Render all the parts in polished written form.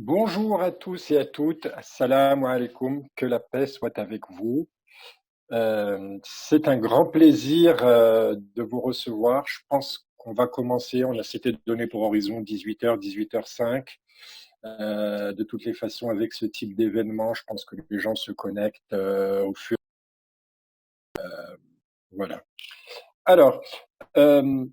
Bonjour à tous et à toutes, assalamu alaikum, que la paix soit avec vous. C'est un grand plaisir de vous recevoir. Je pense qu'on va commencer, on a s'était donné pour horizon 18h, 18h05. De toutes les façons, avec ce type d'événement, je pense que les gens se connectent au fur. Voilà. Alors, euh,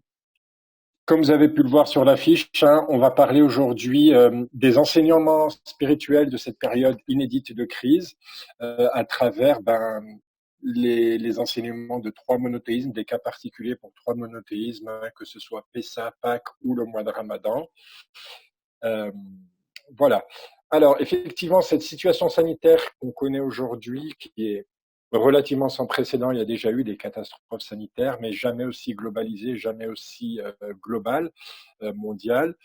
comme vous avez pu le voir sur l'affiche, hein, on va parler aujourd'hui des enseignements spirituels de cette période inédite de crise à travers les enseignements de trois monothéismes, des cas particuliers pour trois monothéismes, hein, que ce soit Pessah, Pâques ou le mois de Ramadan. Euh, voilà. Alors, effectivement, cette situation sanitaire qu'on connaît aujourd'hui, qui est relativement sans précédent, il y a déjà eu des catastrophes sanitaires, mais jamais aussi globalisées, jamais aussi globales, mondiales.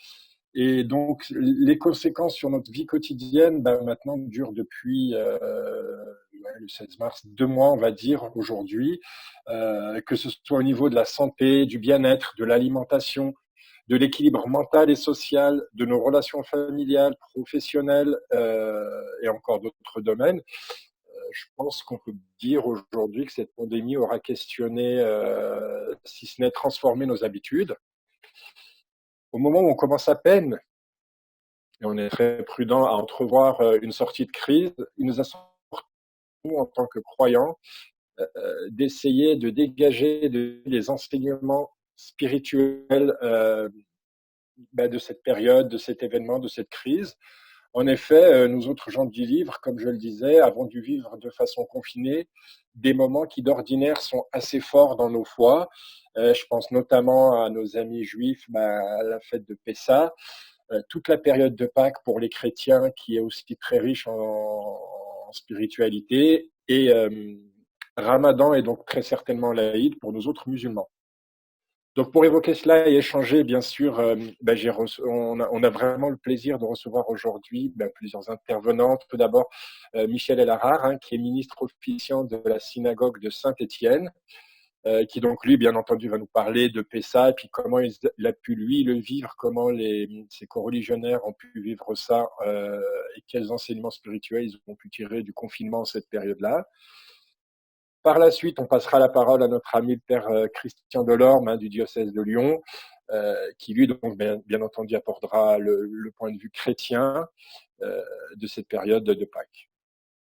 Et donc, les conséquences sur notre vie quotidienne, maintenant, durent depuis le 16 mars, 2 mois, on va dire, aujourd'hui, que ce soit au niveau de la santé, du bien-être, de l'alimentation, de l'équilibre mental et social, de nos relations familiales, professionnelles et encore d'autres domaines. Je pense qu'on peut dire aujourd'hui que cette pandémie aura questionné, si ce n'est transformé nos habitudes. Au moment où on commence à peine, et on est très prudent à entrevoir une sortie de crise, il nous a semblé, nous, en tant que croyants, d'essayer de dégager des enseignements spirituels de cette période, de cet événement, de cette crise. En effet, nous autres gens du livre, comme je le disais, avons dû vivre de façon confinée des moments qui d'ordinaire sont assez forts dans nos foi. Je pense notamment à nos amis juifs, à la fête de Pessah, toute la période de Pâques pour les chrétiens qui est aussi très riche en spiritualité, et Ramadan est donc très certainement l'Aïd pour nous autres musulmans. Donc pour évoquer cela et échanger, bien sûr, on a vraiment le plaisir de recevoir aujourd'hui plusieurs intervenantes. Tout d'abord, Michel El Arar, hein, qui est ministre officiant de la synagogue de Saint-Étienne, qui donc lui, bien entendu, va nous parler de Pessa et puis comment il a pu lui le vivre, comment ses coreligionnaires ont pu vivre ça et quels enseignements spirituels ils ont pu tirer du confinement en cette période-là. Par la suite, on passera la parole à notre ami le père Christian Delorme, hein, du diocèse de Lyon, qui lui, donc, bien entendu, apportera le point de vue chrétien de cette période de Pâques.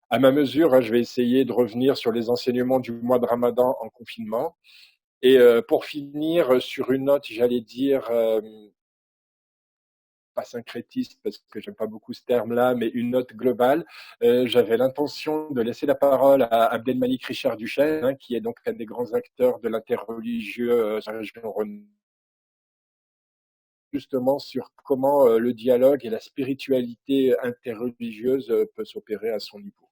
À ma mesure, hein, je vais essayer de revenir sur les enseignements du mois de Ramadan en confinement. Et pour finir sur une note, j'allais dire, pas syncrétiste parce que j'aime pas beaucoup ce terme-là, mais une note globale. J'avais l'intention de laisser la parole à Abdelmalik Richard Duchesne, hein, qui est donc un des grands acteurs de l'interreligieux sur la région Rhône, justement sur comment le dialogue et la spiritualité interreligieuse peut s'opérer à son niveau.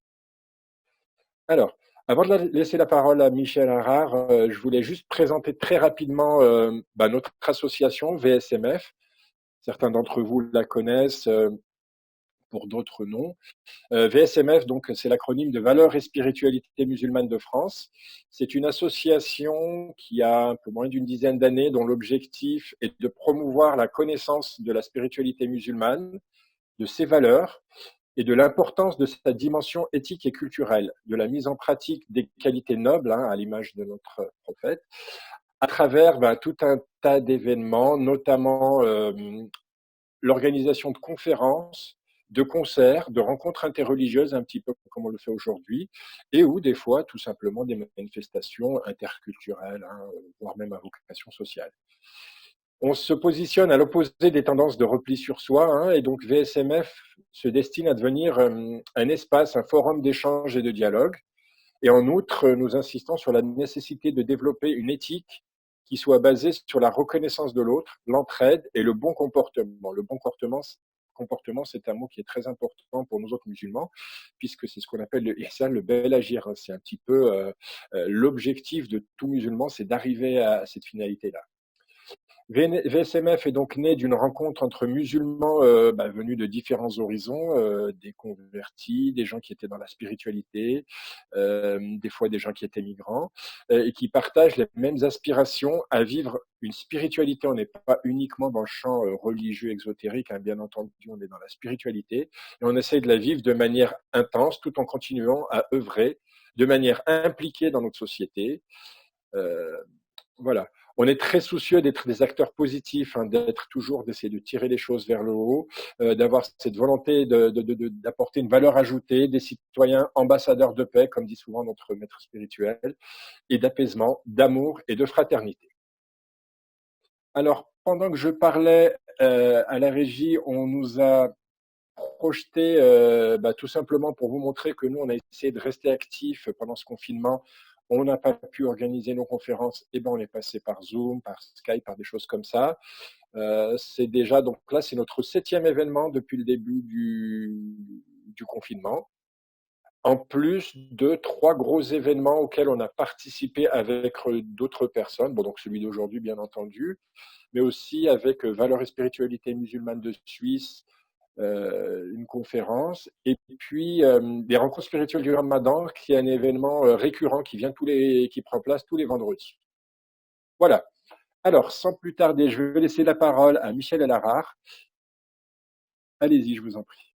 Alors, avant de laisser la parole à Michel Harard, je voulais juste présenter très rapidement notre association VSMF. Certains d'entre vous la connaissent, pour d'autres non. VSMF, donc, c'est l'acronyme de Valeurs et Spiritualité musulmane de France. C'est une association qui a un peu moins d'une dizaine d'années, dont l'objectif est de promouvoir la connaissance de la spiritualité musulmane, de ses valeurs et de l'importance de sa dimension éthique et culturelle, de la mise en pratique des qualités nobles, hein, à l'image de notre prophète, à travers tout un tas d'événements, notamment l'organisation de conférences, de concerts, de rencontres interreligieuses, un petit peu comme on le fait aujourd'hui, et ou des fois tout simplement des manifestations interculturelles, hein, voire même à vocation sociale. On se positionne à l'opposé des tendances de repli sur soi, hein, et donc VSMF se destine à devenir un espace, un forum d'échange et de dialogue. Et en outre, nous insistons sur la nécessité de développer une éthique qui soit basée sur la reconnaissance de l'autre, l'entraide et le bon comportement. Le bon comportement, c'est un mot qui est très important pour nous autres musulmans, puisque c'est ce qu'on appelle le ihsan, le bel agir. C'est un petit peu l'objectif de tout musulman, c'est d'arriver à cette finalité-là. VSMF est donc né d'une rencontre entre musulmans venus de différents horizons, des convertis, des gens qui étaient dans la spiritualité, des fois des gens qui étaient migrants, et qui partagent les mêmes aspirations à vivre une spiritualité. On n'est pas uniquement dans le champ religieux exotérique, hein, bien entendu, on est dans la spiritualité, et on essaie de la vivre de manière intense tout en continuant à œuvrer de manière impliquée dans notre société. Euh, voilà. On est très soucieux d'être des acteurs positifs, hein, d'être toujours, d'essayer de tirer les choses vers le haut, d'avoir cette volonté d'apporter une valeur ajoutée, des citoyens ambassadeurs de paix, comme dit souvent notre maître spirituel, et d'apaisement, d'amour et de fraternité. Alors, pendant que je parlais à la régie, on nous a projeté tout simplement pour vous montrer que nous, on a essayé de rester actifs pendant ce confinement. On n'a pas pu organiser nos conférences, et ben on est passé par Zoom, par Skype, par des choses comme ça. C'est déjà, donc là, c'est notre 7e événement depuis le début du confinement. En plus de 3 gros événements auxquels on a participé avec d'autres personnes, bon, donc celui d'aujourd'hui, bien entendu, mais aussi avec Valeurs et Spiritualité musulmane de Suisse, une conférence, et puis des rencontres spirituelles du Ramadan, qui est un événement récurrent qui prend place tous les vendredis. Voilà. Alors, sans plus tarder, je vais laisser la parole à Michel Elarard. Allez-y, je vous en prie.